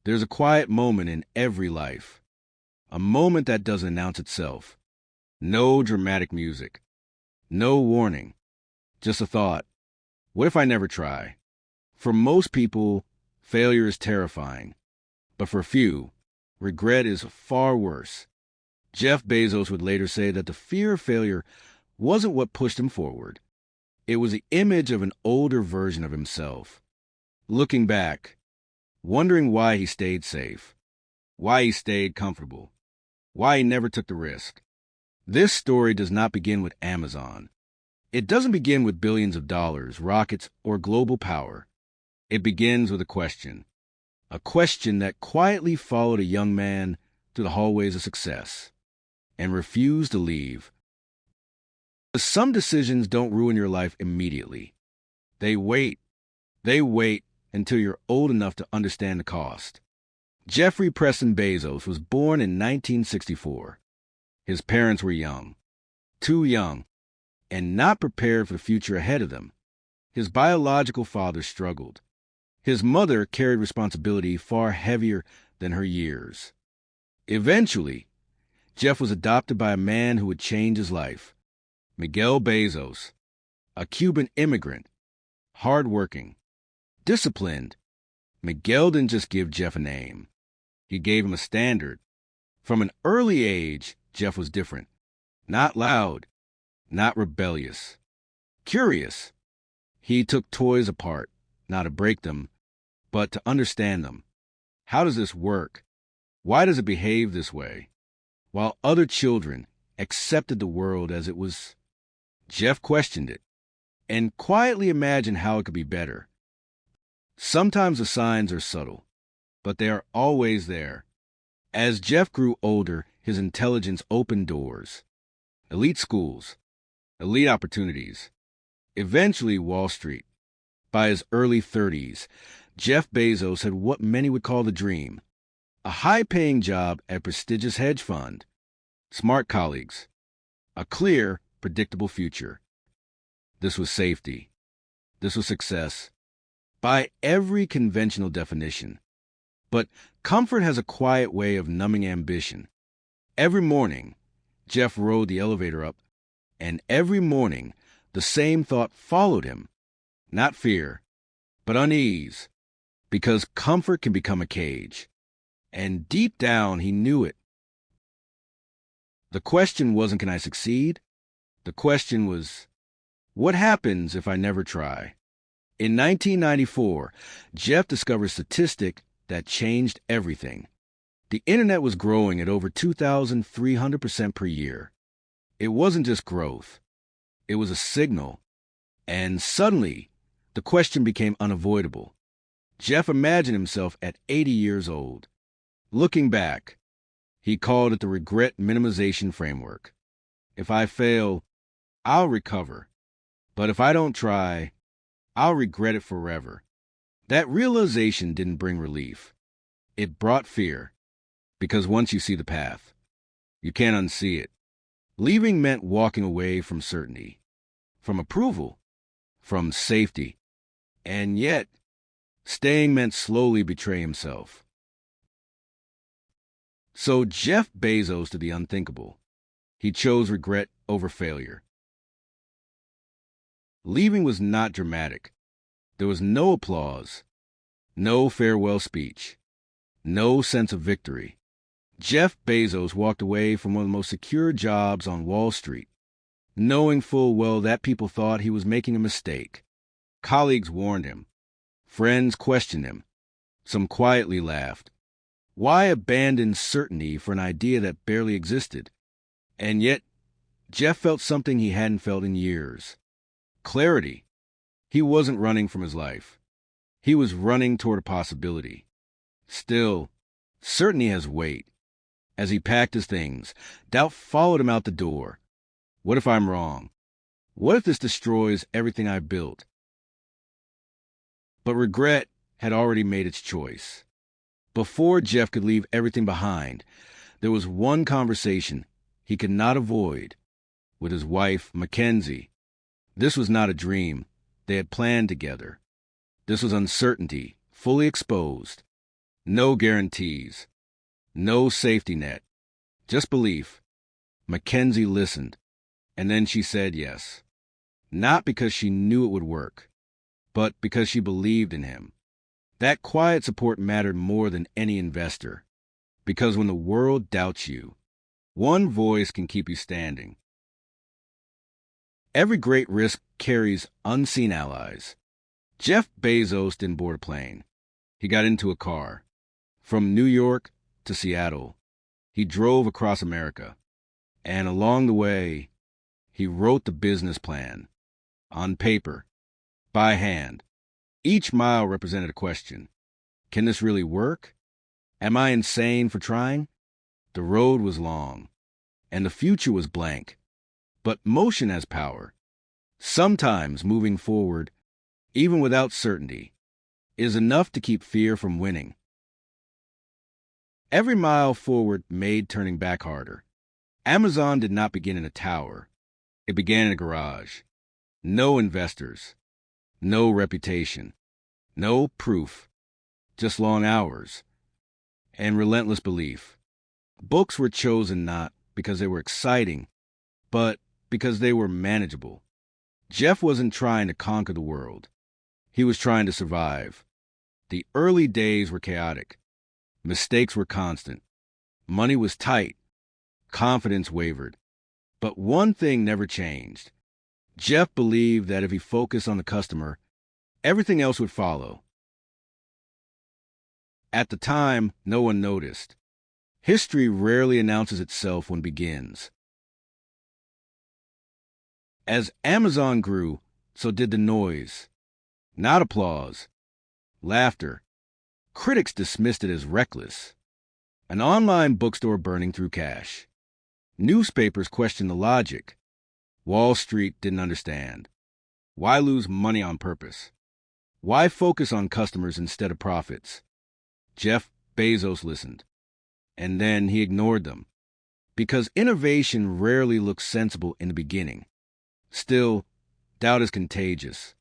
There's a quiet moment in every life, a moment that doesn't announce itself. No dramatic music, no warning, just a thought. What if I never try? For most people, failure is terrifying, but for few, regret is far worse. Jeff Bezos would later say that the fear of failure wasn't what pushed him forward. It was the image of an older version of himself. Looking back, wondering why he stayed safe, why he stayed comfortable, why he never took the risk. This story does not begin with Amazon. It doesn't begin with billions of dollars, rockets, or global power. It begins with a question that quietly followed a young man through the hallways of success and refused to leave. Some decisions don't ruin your life immediately. They wait. They wait until you're old enough to understand the cost. Jeffrey Preston Bezos was born in 1964. His parents were young, too young, and not prepared for the future ahead of them. His biological father struggled. His mother carried responsibility far heavier than her years. Eventually, Jeff was adopted by a man who would change his life. Miguel Bezos, a Cuban immigrant, hardworking, disciplined. Miguel didn't just give Jeff a name. He gave him a standard. From an early age, Jeff was different. Not loud, not rebellious. Curious. He took toys apart, not to break them, but to understand them. How does this work? Why does it behave this way? While other children accepted the world as it was, Jeff questioned it and quietly imagined how it could be better. Sometimes the signs are subtle, but they are always there. As Jeff grew older, his intelligence opened doors. Elite schools, elite opportunities, eventually Wall Street. By his early 30s, Jeff Bezos had what many would call the dream. A high-paying job at a prestigious hedge fund, smart colleagues, a clear, predictable future. This was safety. This was success. By every conventional definition. But comfort has a quiet way of numbing ambition. Every morning, Jeff rode the elevator up, and every morning, the same thought followed him. Not fear, but unease, because comfort can become a cage. And deep down, he knew it. The question wasn't, can I succeed? The question was, what happens if I never try? In 1994, Jeff discovered a statistic that changed everything. The internet was growing at over 2,300% per year. It wasn't just growth. It was a signal. And suddenly, the question became unavoidable. Jeff imagined himself at 80 years old. Looking back, he called it the regret minimization framework. If I fail, I'll recover. But if I don't try, I'll regret it forever. That realization didn't bring relief. It brought fear. Because once you see the path, you can't unsee it. Leaving meant walking away from certainty, from approval, from safety. And yet, staying meant slowly betray himself. So Jeff Bezos did the unthinkable. He chose regret over failure. Leaving was not dramatic. There was no applause, no farewell speech, no sense of victory. Jeff Bezos walked away from one of the most secure jobs on Wall Street, knowing full well that people thought he was making a mistake. Colleagues warned him. Friends questioned him. Some quietly laughed. Why abandon certainty for an idea that barely existed? And yet, Jeff felt something he hadn't felt in years. Clarity. He wasn't running from his life. He was running toward a possibility. Still, certainty has weight. As he packed his things, doubt followed him out the door. What if I'm wrong? What if this destroys everything I built? But regret had already made its choice. Before Jeff could leave everything behind, there was one conversation he could not avoid with his wife, Mackenzie. This was not a dream they had planned together. This was uncertainty, fully exposed. No guarantees. No safety net. Just belief. Mackenzie listened, and then she said yes. Not because she knew it would work, but because she believed in him. That quiet support mattered more than any investor, because when the world doubts you, one voice can keep you standing. Every great risk carries unseen allies. Jeff Bezos didn't board a plane. He got into a car. From New York to Seattle, he drove across America. And along the way, he wrote the business plan. On paper, by hand. Each mile represented a question. Can this really work? Am I insane for trying? The road was long, and the future was blank. But motion has power. Sometimes moving forward, even without certainty, is enough to keep fear from winning. Every mile forward made turning back harder. Amazon did not begin in a tower. It began in a garage. No investors. No reputation. No proof. Just long hours. And relentless belief. Books were chosen not because they were exciting, but because they were manageable. Jeff wasn't trying to conquer the world. He was trying to survive. The early days were chaotic. Mistakes were constant. Money was tight. Confidence wavered. But one thing never changed. Jeff believed that if he focused on the customer, everything else would follow. At the time, no one noticed. History rarely announces itself when it begins. As Amazon grew, so did the noise. Not applause. Laughter. Critics dismissed it as reckless. An online bookstore burning through cash. Newspapers questioned the logic. Wall Street didn't understand. Why lose money on purpose? Why focus on customers instead of profits? Jeff Bezos listened. And then he ignored them. Because innovation rarely looks sensible in the beginning. Still, doubt is contagious.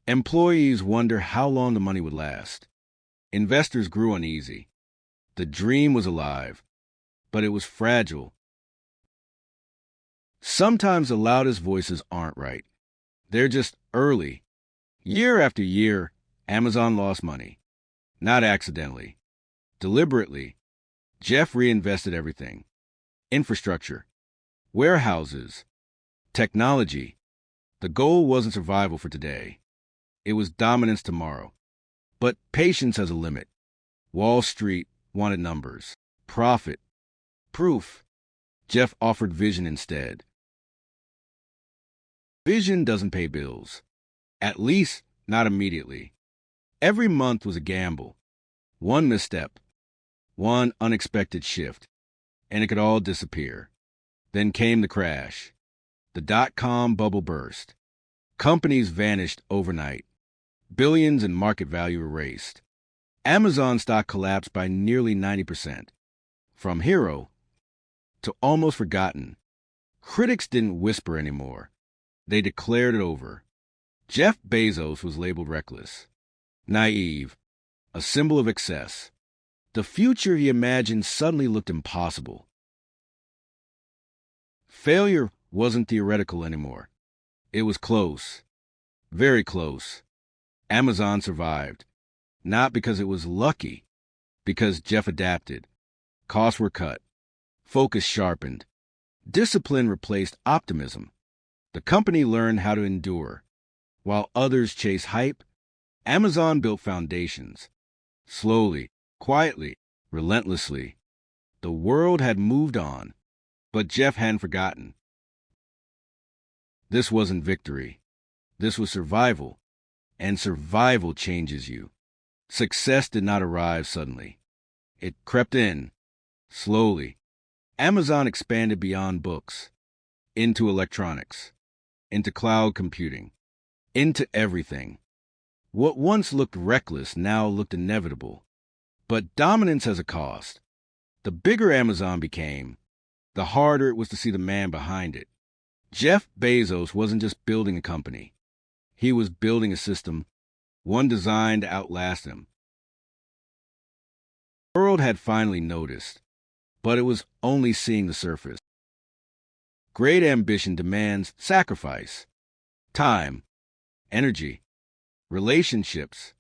Employees wonder how long the money would last. Investors grew uneasy. The dream was alive, but it was fragile. Sometimes the loudest voices aren't right. They're just early. Year after year, Amazon lost money. Not accidentally. Deliberately. Jeff reinvested everything. Infrastructure. Warehouses. Technology. The goal wasn't survival for today. It was dominance tomorrow. But patience has a limit. Wall Street wanted numbers. Profit. Proof. Jeff offered vision instead. Vision doesn't pay bills. At least, not immediately. Every month was a gamble. One misstep. One unexpected shift. And it could all disappear. Then came the crash. The dot-com bubble burst. Companies vanished overnight. Billions in market value erased. Amazon stock collapsed by nearly 90%. From hero to almost forgotten. Critics didn't whisper anymore. They declared it over. Jeff Bezos was labeled reckless. Naive. A symbol of excess. The future he imagined suddenly looked impossible. Failure wasn't theoretical anymore. It was close. Very close. Amazon survived. Not because it was lucky. Because Jeff adapted. Costs were cut. Focus sharpened. Discipline replaced optimism. The company learned how to endure. While others chased hype, Amazon built foundations. Slowly, quietly, relentlessly. The world had moved on, but Jeff hadn't forgotten. This wasn't victory. This was survival. And survival changes you. Success did not arrive suddenly. It crept in, slowly. Amazon expanded beyond books, into electronics, into cloud computing, into everything. What once looked reckless now looked inevitable. But dominance has a cost. The bigger Amazon became, the harder it was to see the man behind it. Jeff Bezos wasn't just building a company. He was building a system, one designed to outlast him. world had finally noticed, but it was only seeing the surface. Great ambition demands sacrifice, time, energy, relationships.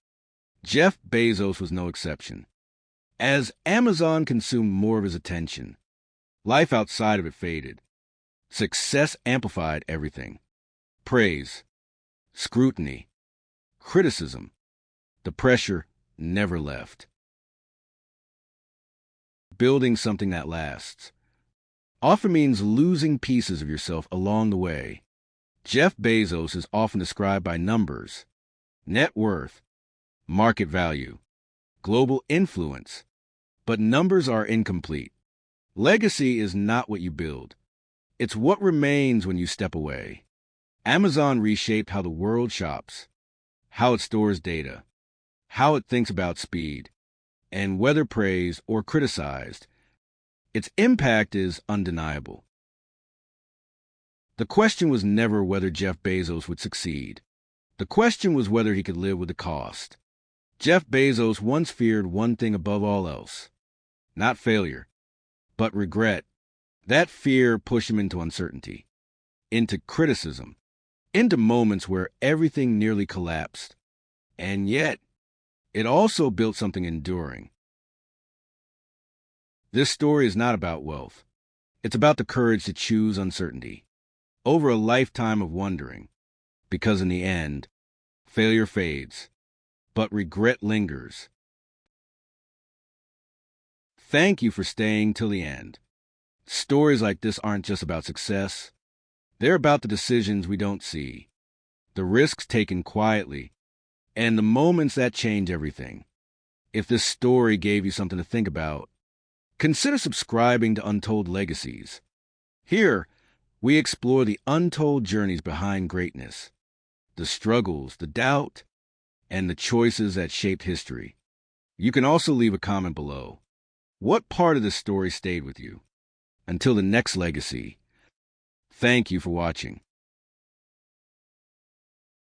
Jeff Bezos was no exception. As Amazon consumed more of his attention, life outside of it faded. Success amplified everything. Praise, scrutiny, criticism. The pressure never left. Building something that lasts often means losing pieces of yourself along the way. Jeff Bezos is often described by numbers: net worth, market value, global influence. But numbers are incomplete. Legacy is not what you build. It's what remains when you step away. Amazon reshaped how the world shops, how it stores data, how it thinks about speed, and whether praised or criticized. Its impact is undeniable. The question was never whether Jeff Bezos would succeed. The question was whether he could live with the cost. Jeff Bezos once feared one thing above all else: not failure, but regret. That fear pushed him into uncertainty, into criticism, into moments where everything nearly collapsed. And yet, it also built something enduring. This story is not about wealth. It's about the courage to choose uncertainty over a lifetime of wondering. Because in the end, failure fades, but regret lingers. Thank you for staying till the end. Stories like this aren't just about success. They're about the decisions we don't see, the risks taken quietly, and the moments that change everything. If this story gave you something to think about, consider subscribing to Untold Legacies. Here, we explore the untold journeys behind greatness, the struggles, the doubt, and the choices that shaped history. You can also leave a comment below. What part of this story stayed with you? Until the next legacy, thank you for watching.